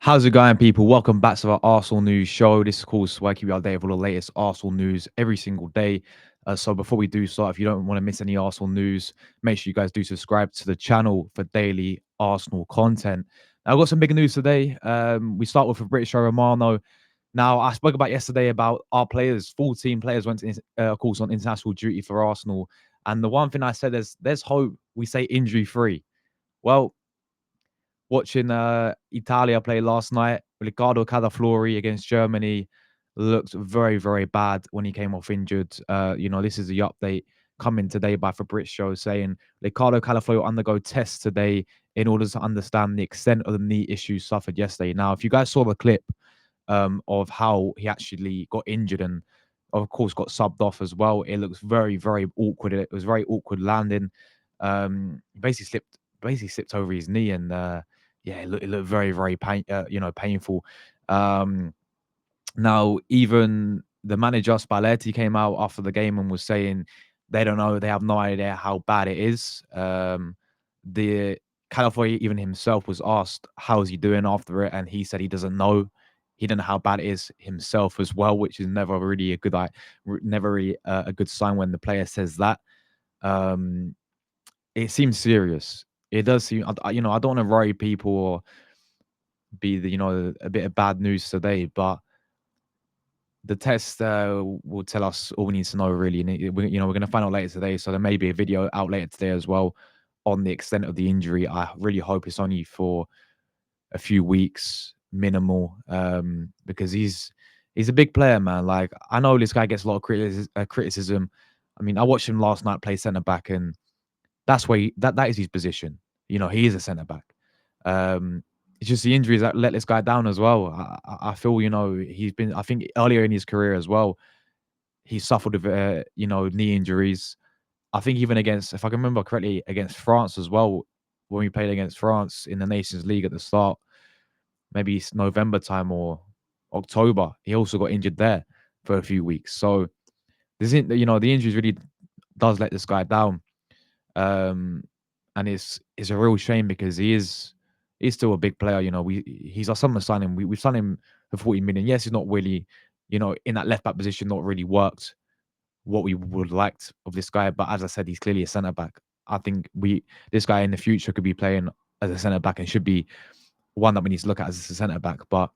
How's it going, people? Welcome back to our Arsenal news show. This is course where I keep you updated with all the latest Arsenal news every single day. So before we do start, if you don't want to miss any Arsenal news, make sure you guys do subscribe to the channel for daily Arsenal content. Now, I've got some big news today. We start with Fabrizio Romano. Now, I spoke about yesterday about our players, 14 players went to, of course, on international duty for Arsenal. And the one thing I said is there's hope we say injury free. Well, watching Italia play last night, Ricardo Calafiori against Germany looked very, very bad when he came off injured. This is the update coming today by Fabrizio saying Ricardo Calafiori will undergo tests today in order to understand the extent of the knee issues suffered yesterday. Now, if you guys saw the clip of how he actually got injured and of course got subbed off as well, it looks very, very awkward. It was very awkward landing. He basically slipped over his knee and yeah, it looked very, very painful. Um, Now, even the manager Spalletti came out after the game and was saying they don't know, they have no idea how bad it is. The Calafiori even himself was asked how is he doing after it, and he said he doesn't know. He don't know how bad it is himself as well, which is never really never really a good sign when the player says that. Um, it seems serious. It does seem, I don't want to worry people or be a bit of bad news today, but the test will tell us all we need to know, really. And we're going to find out later today. So there may be a video out later today as well on the extent of the injury. I really hope it's only for a few weeks, minimal, because he's a big player, man. Like I know this guy gets a lot of criticism. I mean, I watched him last night play centre back, and that's where that is his position. He is a centre back. Um, it's just the injuries that let this guy down as well. I feel he's been. I think earlier in his career as well, he suffered with knee injuries. I think even against, if I can remember correctly, against France as well, when we played against France in the Nations League at the start, maybe it's November time or October, he also got injured there for a few weeks. So this, the injuries really does let this guy down. Um, and it's a real shame because he's still a big player. He's our summer signing. We've signed him for 40 million. Yes, he's not really, in that left back position, not really worked what we would liked of this guy. But as I said, he's clearly a centre back. I think this guy in the future could be playing as a centre back and should be one that we need to look at as a centre back. But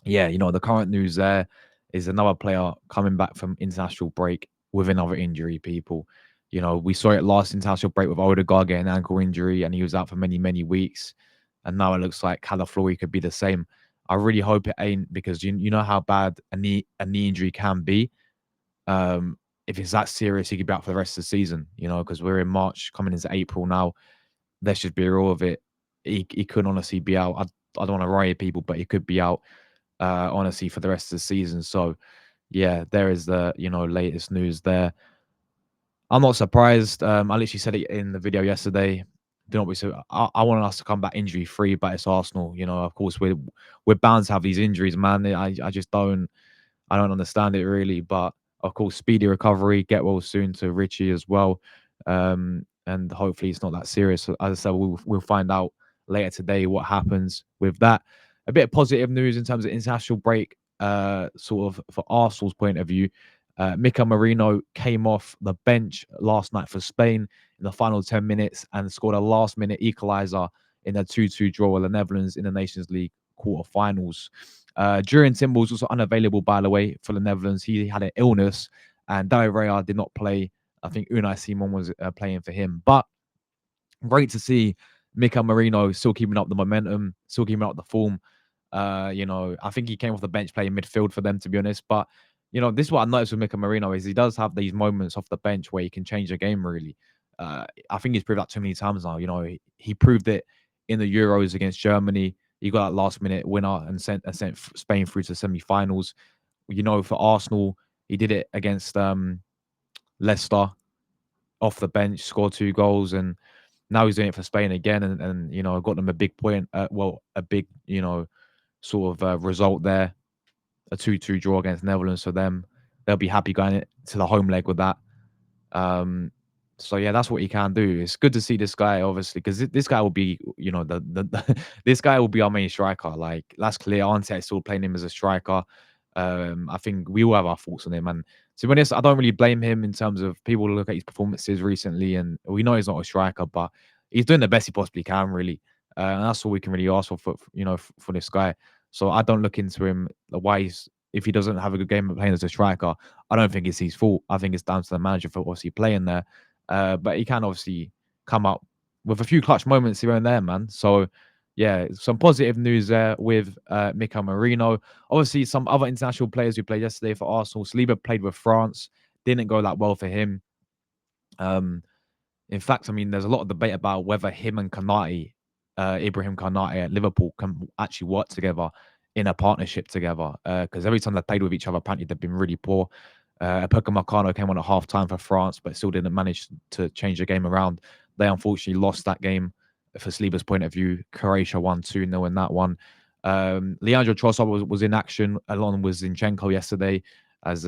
yeah, the current news there is another player coming back from international break with another injury, people. We saw it last international break with Odegaard getting an ankle injury and he was out for many, many weeks. And now it looks like Calafiori could be the same. I really hope it ain't because you know how bad a knee injury can be. If it's that serious, he could be out for the rest of the season, because we're in March coming into April now. Let's just be real of it. He could honestly be out. I don't want to worry people, but he could be out honestly for the rest of the season. So yeah, there is the latest news there. I'm not surprised. I literally said it in the video yesterday. Do not be so. I want us to come back injury free, but it's Arsenal. Of course we're bound to have these injuries, man. I just don't understand it really. But of course, speedy recovery, get well soon to Richie as well. And hopefully it's not that serious. So, as I said, we'll find out later today what happens with that. A bit of positive news in terms of international break, sort of for Arsenal's point of view. Mika Marino came off the bench last night for Spain in the final 10 minutes and scored a last-minute equaliser in a 2-2 draw with the Netherlands in the Nations League quarterfinals. During Timber was also unavailable, by the way, for the Netherlands. He had an illness, and David Raya did not play. I think Unai Simon was playing for him. But great to see Mika Marino still keeping up the momentum, still keeping up the form. I think he came off the bench playing midfield for them, to be honest. But this is what I noticed with Mika Marino is he does have these moments off the bench where he can change the game. Really, I think he's proved that too many times now. He proved it in the Euros against Germany. He got that last minute winner and sent Spain through to semi-finals. For Arsenal, he did it against Leicester off the bench, scored 2 goals, and now he's doing it for Spain again, and got them a big point. A big sort of result there, a 2-2 draw against Netherlands for them. They'll be happy going to the home leg with that. Um, So yeah, that's what he can do. It's good to see this guy, obviously, because this guy will be, this guy will be our main striker. Like that's clear. Arteta is still playing him as a striker. I think we all have our thoughts on him, and to be honest, I don't really blame him in terms of people look at his performances recently, and we know he's not a striker, but he's doing the best he possibly can, really. And that's all we can really ask for this guy. So I don't look into him why he's if he doesn't have a good game of playing as a striker. I don't think it's his fault. I think it's down to the manager for obviously playing there. But he can obviously come up with a few clutch moments here and there, man. So, yeah, some positive news there with Mika Marino. Obviously, some other international players who played yesterday for Arsenal. Saliba played with France. Didn't go that well for him. Um, in fact, I mean, there's a lot of debate about whether him and Kanate, Ibrahim Kanate at Liverpool, can actually work together in a partnership together. Because every time they played with each other, apparently they've been really poor. Pekka Marcano came on at half time for France, but still didn't manage to change the game around. They unfortunately lost that game for Saliba's point of view. Croatia won 2-0 in that one. Leandro Trossard was in action along with Zinchenko yesterday as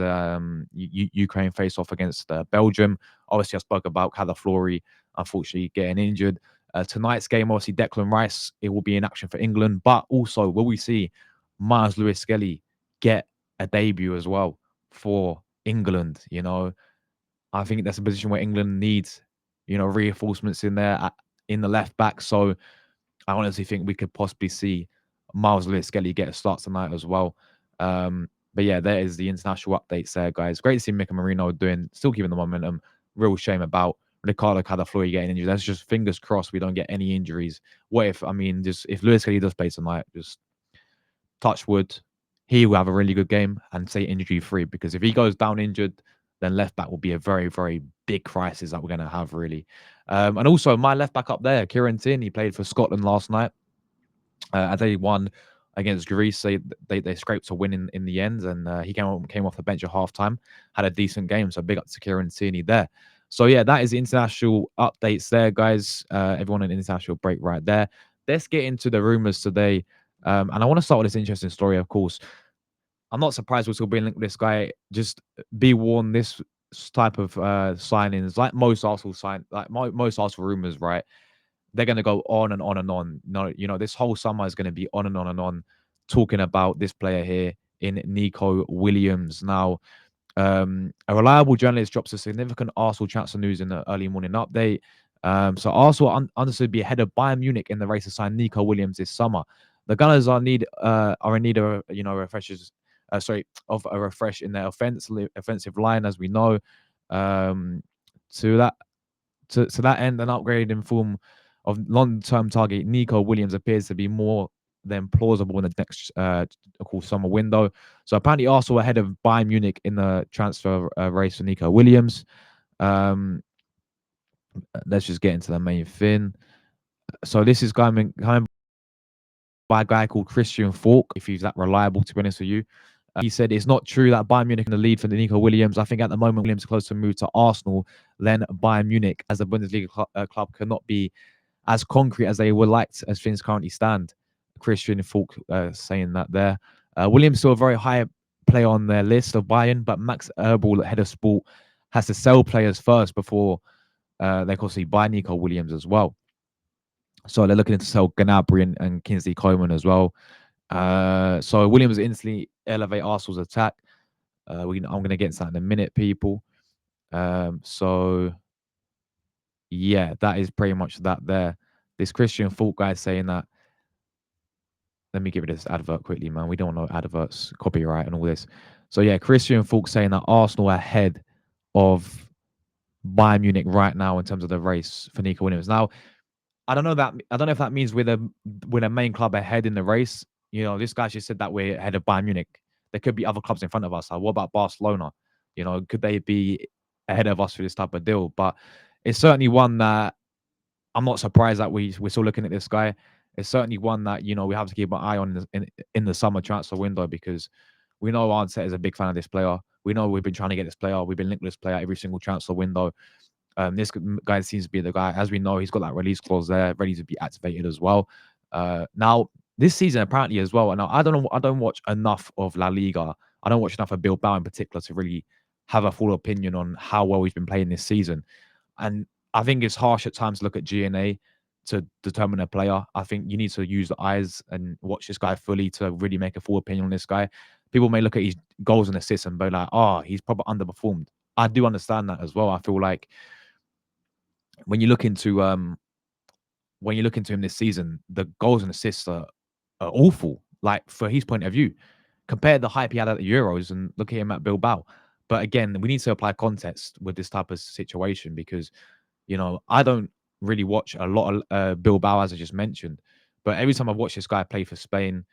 Ukraine faced off against Belgium. Obviously, I spoke about Calafiori unfortunately getting injured. Tonight's game, obviously, Declan Rice, it will be in action for England, but also will we see Miles Lewis Skelly get a debut as well for England? I think that's a position where England needs, reinforcements in there in the left back. So I honestly think we could possibly see Miles Lewis Skelly get a start tonight as well. But yeah, there is the international updates there, guys. Great to see Mika Marino still keeping the momentum. Real shame about Ricardo Calafiori getting injured. That's just fingers crossed we don't get any injuries. What if, I mean, just if Lewis Kelly does play tonight, just touch wood, he will have a really good game and stay injury free. Because if he goes down injured, then left back will be a very, very big crisis that we're going to have, really. And also, my left back up there, Kieran Tierney, played for Scotland last night. As they won against Greece, they scraped a win in the end, and he came off the bench at halftime, had a decent game. So big up to Kieran Tierney there. So yeah, that is the international updates there, guys. Everyone an international break right there. Let's get into the rumors today, and I want to start with this interesting story. Of course, I'm not surprised we're still being linked with this guy. Just be warned, this type of signings, like most most Arsenal rumors, right? They're going to go on and on and on. No, this whole summer is going to be on and on and on, talking about this player here in Nico Williams. Now, a reliable journalist drops a significant Arsenal transfer news in the early morning update. So Arsenal understood to be ahead of Bayern Munich in the race to sign Nico Williams this summer. The Gunners are in need of refreshers. Of a refresh in their offensive line, as we know. Um, to that to that end, an upgrade in form of long-term target Nico Williams appears to be more than plausible in the next of course summer window. So apparently Arsenal ahead of Bayern Munich in the transfer race for Nico Williams. Um, let's just get into the main thing. So this is coming by a guy called Christian Falk, if he's that reliable, to be honest with you. He said it's not true that Bayern Munich in the lead for the Nico Williams. I think at the moment Williams is close to move to Arsenal, then Bayern Munich, as the Bundesliga club cannot be as concrete as they would like to, as things currently stand. Christian Falk saying that there. Williams still a very high player on their list of Bayern, but Max Erbel, head of sport, has to sell players first before they can see buy Nico Williams as well. So they're looking to sell Gnabry and Kingsley Coman as well. So Williams instantly elevate Arsenal's attack. I'm going to get into that in a minute, people. So yeah, that is pretty much that there. This Christian Falk guy saying that. Let me give it this advert quickly, man. We don't want no adverts, copyright, and all this. So yeah, Christian Falk saying that Arsenal are ahead of Bayern Munich right now in terms of the race for Nico Williams. Now, I don't know if that means we're the main club ahead in the race. This guy just said that we're ahead of Bayern Munich. There could be other clubs in front of us. Like, what about Barcelona? Could they be ahead of us for this type of deal? But it's certainly one that I'm not surprised that we're still looking at this guy. It's certainly one that we have to keep an eye on in the summer transfer window, because we know Arteta is a big fan of this player. We know we've been trying to get this player. We've been linked with this player every single transfer window. This guy seems to be the guy. As we know, he's got that release clause there, ready to be activated as well. Now, this season apparently as well. Now, I don't know. I don't watch enough of La Liga. I don't watch enough of Bilbao in particular to really have a full opinion on how well he's been playing this season. And I think it's harsh at times to look at GNA to determine a player. I think you need to use the eyes and watch this guy fully to really make a full opinion on this guy. People may look at his goals and assists and be like, "Oh, he's probably underperformed." I do understand that as well. I feel like when you look into when you look into him this season, the goals and assists are awful. Like for his point of view, compare the hype he had at the Euros and look at him at Bilbao. But again, we need to apply context with this type of situation because I don't really watch a lot of Bilbao as I just mentioned, but every time I've watched this guy play for Spain,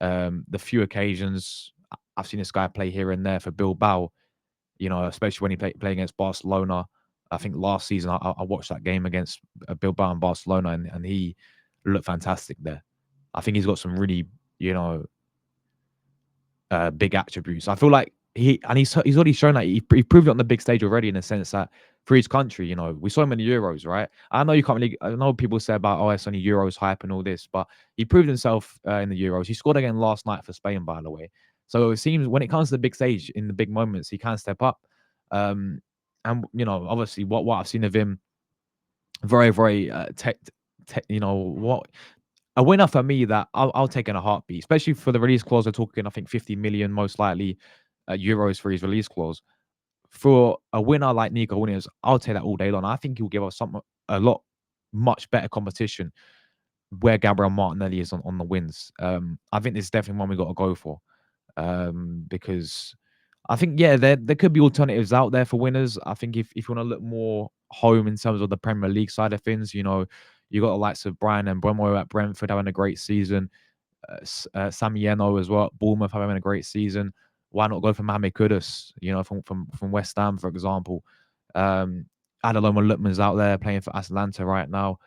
the few occasions I've seen this guy play here and there for Bilbao, especially when he play against Barcelona. I think last season I watched that game against Bilbao and Barcelona, and he looked fantastic there. I think he's got some really, you know, big attributes. I feel like he's already shown that he proved it on the big stage already in the sense that for his country, we saw him in the Euros, right? I know you can't really. I know people say about it's only Euros hype and all this, but he proved himself in the Euros. He scored again last night for Spain, by the way. So it seems when it comes to the big stage in the big moments, he can step up. Um, and obviously, what I've seen of him, very very what a winner for me that I'll take in a heartbeat, especially for the release clause. They're talking, I think, 50 million most likely euros for his release clause. For a winner like Nico Williams, I'll take that all day long. I think he'll give us a lot much better competition where Gabriel Martinelli is on the wins. I think this is definitely one we got to go for because I think there could be alternatives out there for winners. I think if you want to look more home in terms of the Premier League side of things, you got the likes of Brian and Bremo at Brentford having a great season. Sammy Eno as well, Bournemouth having a great season. Why not go for Mohamed Kudus, from West Ham, for example? Adeloma Lutman's out there playing for Atalanta right now.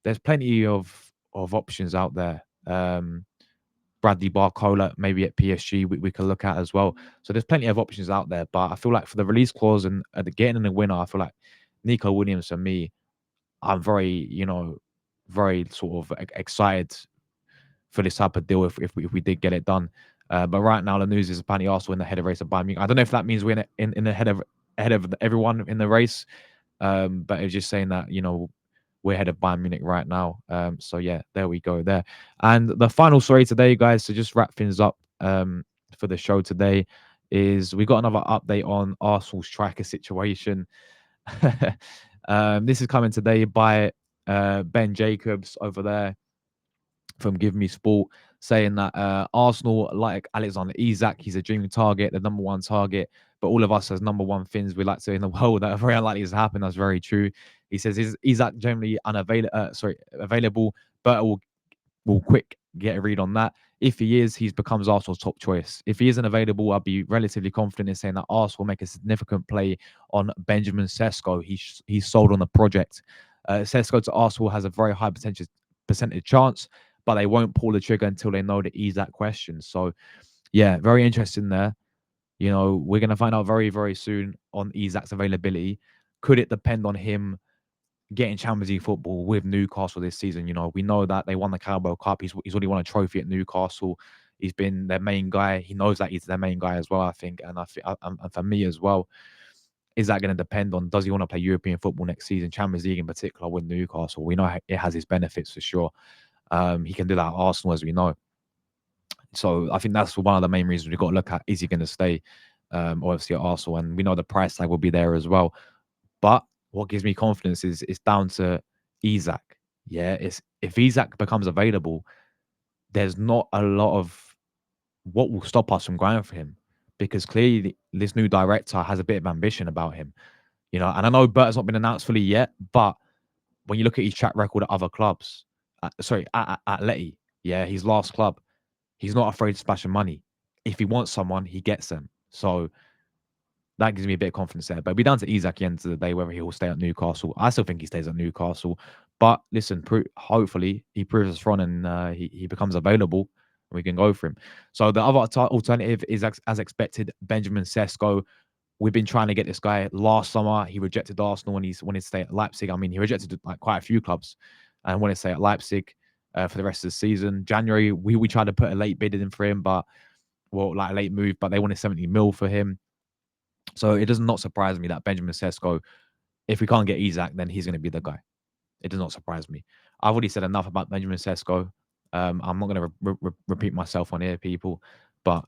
There's plenty of options out there. Bradley Barcola, maybe at PSG, we could look at as well. So there's plenty of options out there. But I feel like for the release clause and the getting in the winner, I feel like Nico Williams for me, I'm very sort of excited for this type of deal if we did get it done. But right now the news is apparently Arsenal in the head of race of Bayern Munich. I don't know if that means we're in the head of everyone in the race. But it's just saying that we're ahead of Bayern Munich right now. So yeah, there we go there. And the final story today, guys, to just wrap things up for the show today, is we got another update on Arsenal striker situation. This is coming today by Ben Jacobs over there from Give Me Sport, saying that Arsenal like Alexander Isak, he's a dream target, the number one target. But all of us as number one Finns, we like to in the world that are very unlikely to happen. That's very true. He says, is Isak generally available, but will quick get a read on that. If he is, he becomes Arsenal's top choice. If he isn't available, I'll be relatively confident in saying that Arsenal will make a significant play on Benjamin Sesko. He's sold on the project. Sesko to Arsenal has a very high percentage chance, but they won't pull the trigger until they know the Isak question. So, yeah, very interesting there. We're going to find out very, very soon on Isak's availability. Could it depend on him getting Champions League football with Newcastle this season? We know that they won the Carabao Cup. He's already won a trophy at Newcastle. He's been their main guy. He knows that he's their main guy as well, I think. And and for me as well, is that going to depend on, does he want to play European football next season, Champions League in particular with Newcastle? We know it has its benefits for sure. He can do that at Arsenal, as we know. So I think that's one of the main reasons we've got to look at, is he going to stay obviously at Arsenal? And we know the price tag will be there as well. But what gives me confidence is it's down to Isak. Yeah, it's if Isak becomes available, there's not a lot of what will stop us from going for him, because clearly this new director has a bit of ambition about him. And I know Bert's not been announced fully yet, but when you look at his track record at other clubs, at Letty, yeah, his last club, he's not afraid to splash some money. If he wants someone, he gets them. So that gives me a bit of confidence there. But it'll be down to Isak at the end of the day whether he will stay at Newcastle. I still think he stays at Newcastle. But listen, hopefully he proves us wrong and he becomes available and we can go for him. So the other alternative is, as expected, Benjamin Sesko. We've been trying to get this guy last summer. He rejected Arsenal when he wanted to stay at Leipzig. I mean, he rejected like quite a few clubs and wanted to stay at Leipzig for the rest of the season. January, we tried to put a late bid in for him, like a late move, but they wanted 70 mil for him. So it does not surprise me that Benjamin Sesko if we can't get Isak, then he's going to be the guy. It does not surprise me. I've already said enough about Benjamin Sesko. I'm not going to repeat myself on here, people, but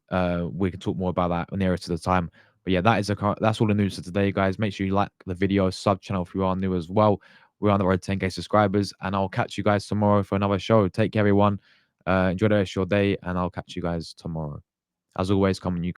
we can talk more about that nearer to the time. But yeah, that's all the news for today, guys. Make sure you like the video, sub channel if you are new as well. We're on the road to 10K subscribers, and I'll catch you guys tomorrow for another show. Take care, everyone. Enjoy the rest of your day, and I'll catch you guys tomorrow. As always, come on, you.